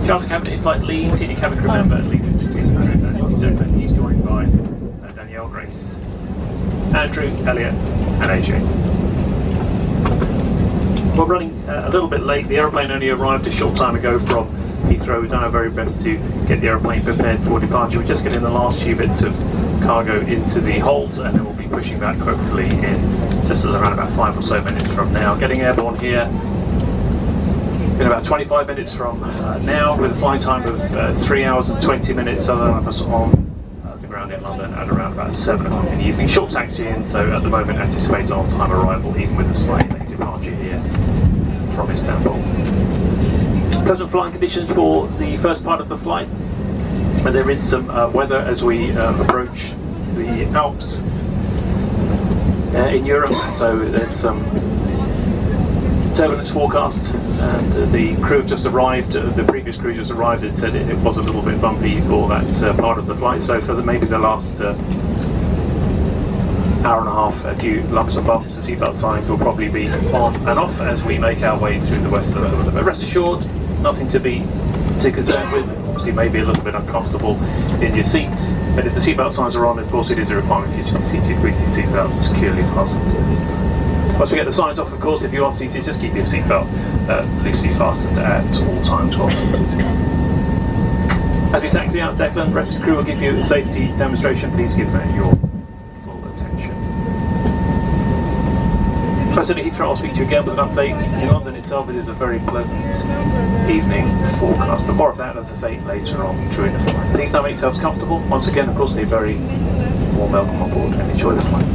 Charter cabin in-flight lead, senior cabin crew member, lead he's joined by Danielle, Grace, Andrew, Elliot and AJ. We're running a little bit late. The aeroplane only arrived a short time ago from Heathrow. We've done our very best to get the aeroplane prepared for departure. We're just getting the last few bits of cargo into the holds, and then we'll be pushing back hopefully in just around about 5 or so minutes from now. Getting airborne here in about 25 minutes from now, with a flight time of 3 hours and 20 minutes. So they'll have us on the ground in London at around about 7 o'clock in the evening. Short taxi in, so at the moment anticipated on time arrival, even with a slight late departure here from Istanbul. Pleasant flying conditions for the first part of the flight. And there is some weather as we approach the Alps in Europe, so there's some turbulence forecast, and the crew just arrived, the previous crew just arrived and said it was a little bit bumpy for that part of the flight. So for maybe the last hour and a half, a few lumps and bumps. The seatbelt signs will probably be on and off as we make our way through the rest of the but rest assured, nothing to be too concerned with. Obviously maybe a little bit uncomfortable in your seats, but if the seatbelt signs are on, of course it is a requirement for you to be seated with your seatbelt securely fastened. Once we get the signs off, of course, if you are seated, just keep your seatbelt loosely fastened at all times while seated. As we taxi out, Declan, rest of the crew will give you a safety demonstration. Please give that your full attention. Closer to Heathrow, I'll speak to you again with an update. In London itself, it is a very pleasant evening forecast, but more of that, as I say, later on during the flight. Please now make yourselves comfortable. Once again, of course, a very warm welcome on board and enjoy the flight.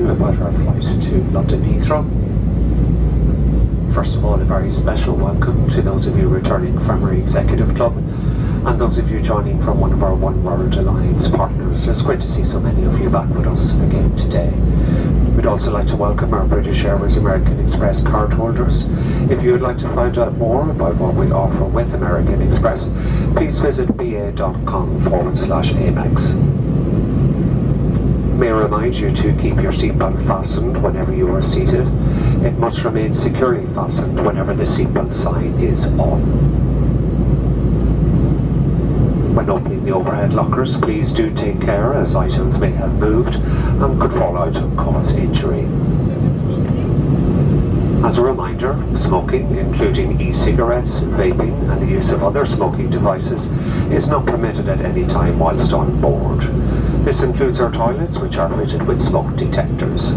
About our flight to London Heathrow. First of all, a very special welcome to those of you returning from our Executive Club, And those of you joining from one of our One World Alliance partners, it's great to see so many of you back with us again today. We'd also like to welcome our British Airways American Express card holders. If you would like to find out more about what we offer with American Express, please visit ba.com/Amex. May I remind you to keep your seatbelt fastened whenever you are seated. It must remain securely fastened whenever the seatbelt sign is on. When opening the overhead lockers, please do take care as items may have moved and could fall out and cause injury. As a reminder, smoking, including e-cigarettes, vaping and the use of other smoking devices, is not permitted at any time whilst on board. This includes our toilets, which are fitted with smoke detectors.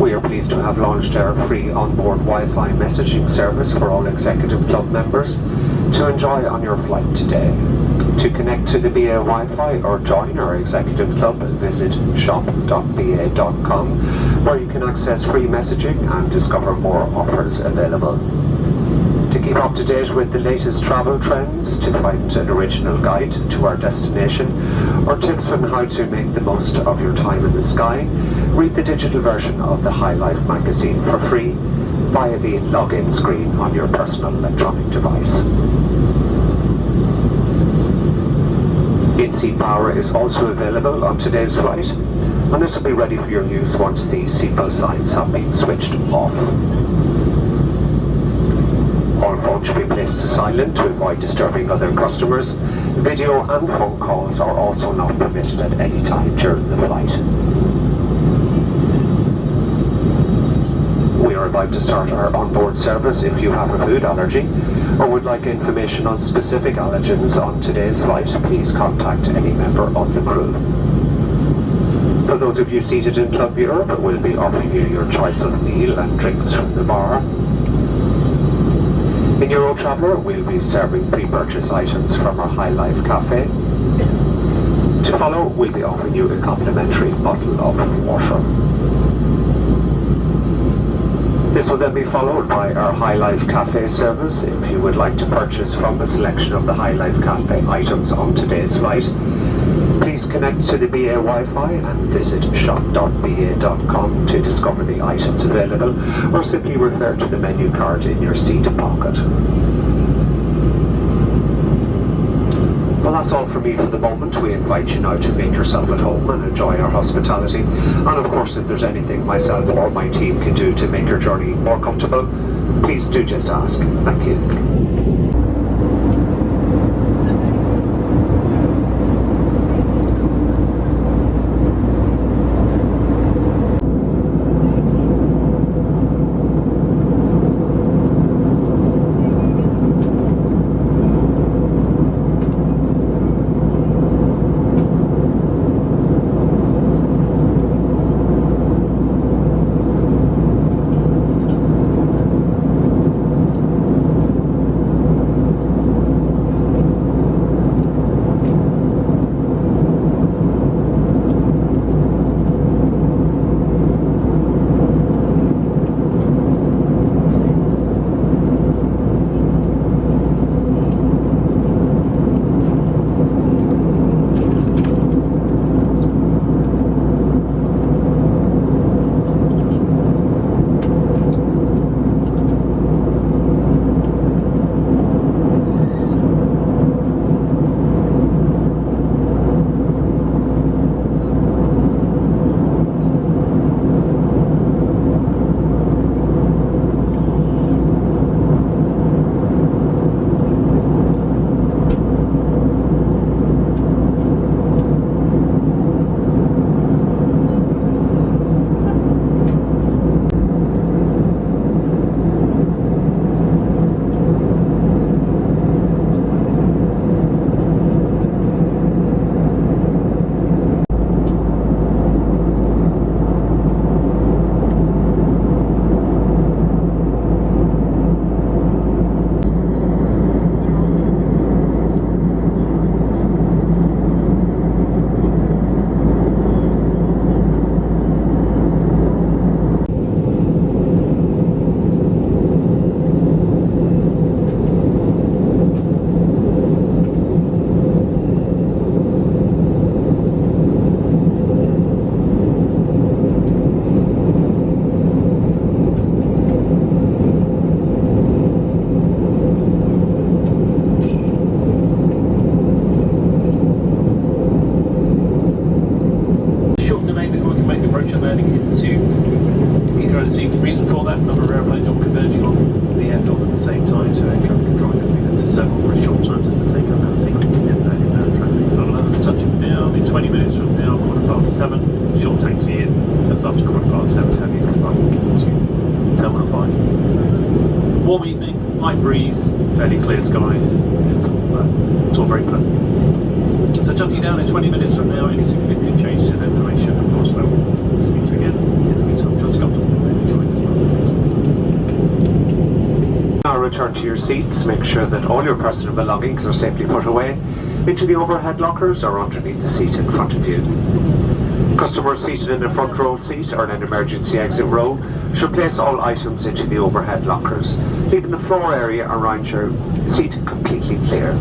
We are pleased to have launched our free onboard Wi-Fi messaging service for all Executive Club members to enjoy on your flight today. To connect to the BA Wi-Fi or join our Executive Club, visit shop.ba.com, where you can access free messaging and discover more offers available. To keep up to date with the latest travel trends, to find an original guide to our destination, or tips on how to make the most of your time in the sky, read the digital version of the High Life magazine for free via the login screen on your personal electronic device. In-seat power is also available on today's flight, and this will be ready for your use once the seatbelt signs have been switched off. All phones should be placed to silent to avoid disturbing other customers. Video and phone calls are also not permitted at any time during the flight. We are about to start our onboard service. If you have a food allergy or would like information on specific allergens on today's flight, please contact any member of the crew. For those of you seated in Club Europe, we'll be offering you your choice of meal and drinks from the bar. In Eurotraveller, we'll be serving pre-purchase items from our High Life Cafe. To follow, we'll be offering you a complimentary bottle of water. This will then be followed by our High Life Cafe service. If you would like to purchase from a selection of the High Life Cafe items on today's flight, please connect to the BA Wi-Fi and visit shop.ba.com to discover the items available, or simply refer to the menu card in your seat pocket. Well, that's all from me for the moment. We invite you now to make yourself at home and enjoy our hospitality. And of course, if there's anything myself or my team can do to make your journey more comfortable, please do just ask. Thank you. can make the approach and landing into Heathrow this evening. Reason for that, a number of airplanes all converging on the airfield at the same time, so air traffic control is needed to circle for a short time just to take on that sequence and get that inbound traffic. So London touching down in 20 minutes from now, 7:15. Short taxi in just after 7:15 to have you to Terminal 5. Warm evening, light breeze, fairly clear skies. It's all very pleasant. So touching down in 20 minutes from now, any significant change to the information, of course, I will speak to you again. In the meantime, John Scott, enjoy as well. Now return to your seats. Make sure that all your personal belongings are safely put away into the overhead lockers or underneath the seat in front of you. Customers seated in the front row seat or in an emergency exit row should place all items into the overhead lockers, leaving the floor area around your seat completely clear.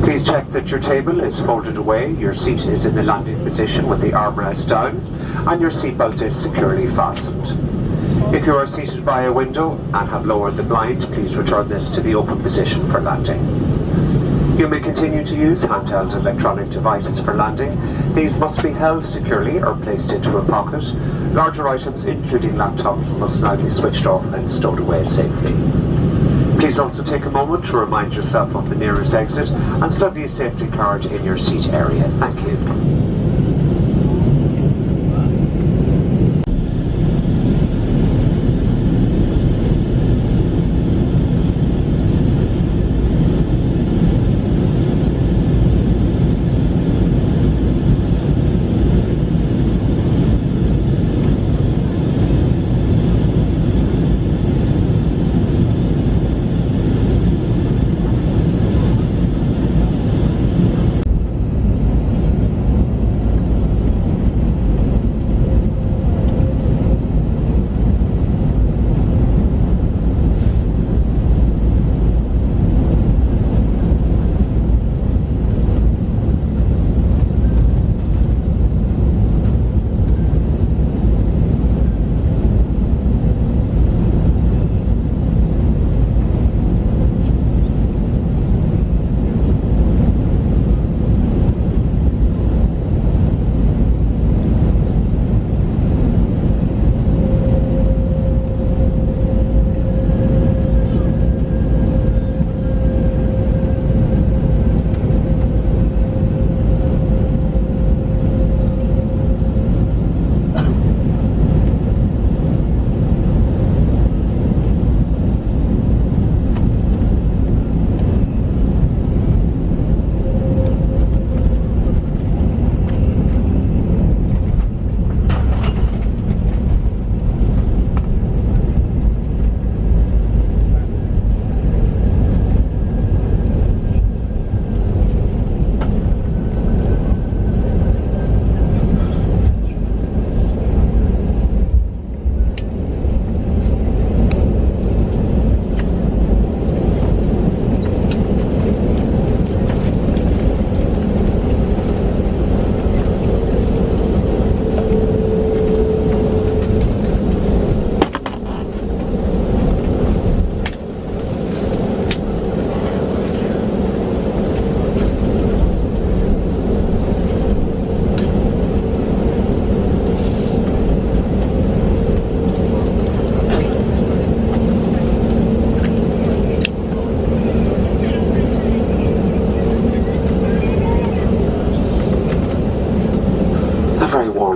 Please check that your table is folded away, your seat is in the landing position with the armrest down, and your seatbelt is securely fastened. If you are seated by a window and have lowered the blind, please return this to the open position for landing. You may continue to use handheld electronic devices for landing. These must be held securely or placed into a pocket. Larger items, including laptops, must now be switched off and stowed away safely. Please also take a moment to remind yourself of the nearest exit and study a safety card in your seat area. Thank you.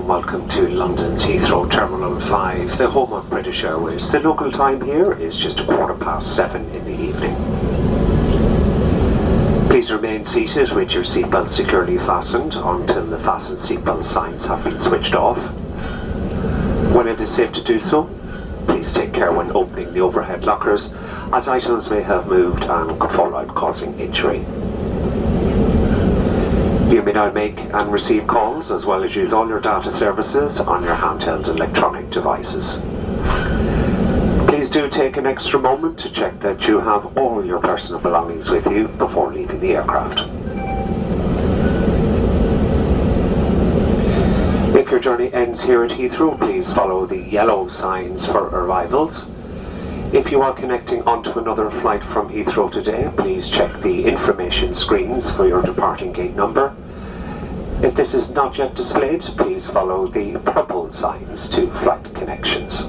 Welcome to London's Heathrow Terminal 5, the home of British Airways. The local time here is just 7:15 in the evening. Please remain seated with your seatbelt securely fastened until the fasten seatbelt signs have been switched off. When it is safe to do so, please take care when opening the overhead lockers, as items may have moved and could fall out, causing injury. You may now make and receive calls as well as use all your data services on your handheld electronic devices. Please do take an extra moment to check that you have all your personal belongings with you before leaving the aircraft. If your journey ends here at Heathrow, please follow the yellow signs for arrivals. If you are connecting onto another flight from Heathrow today, please check the information screens for your departing gate number. If this is not yet displayed, please follow the purple signs to flight connections.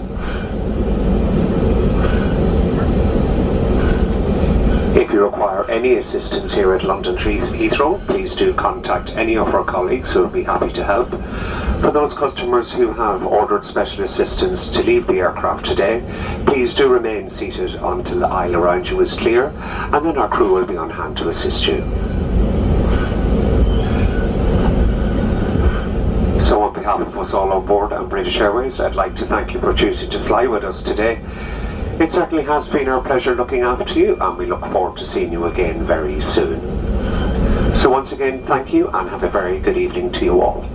If you require any assistance here at London Heathrow, please do contact any of our colleagues who will be happy to help. For those customers who have ordered special assistance to leave the aircraft today, please do remain seated until the aisle around you is clear, and then our crew will be on hand to assist you. So on behalf of us all on board on British Airways, I'd like to thank you for choosing to fly with us today. It certainly has been our pleasure looking after you, and we look forward to seeing you again very soon. So once again, thank you, and have a very good evening to you all.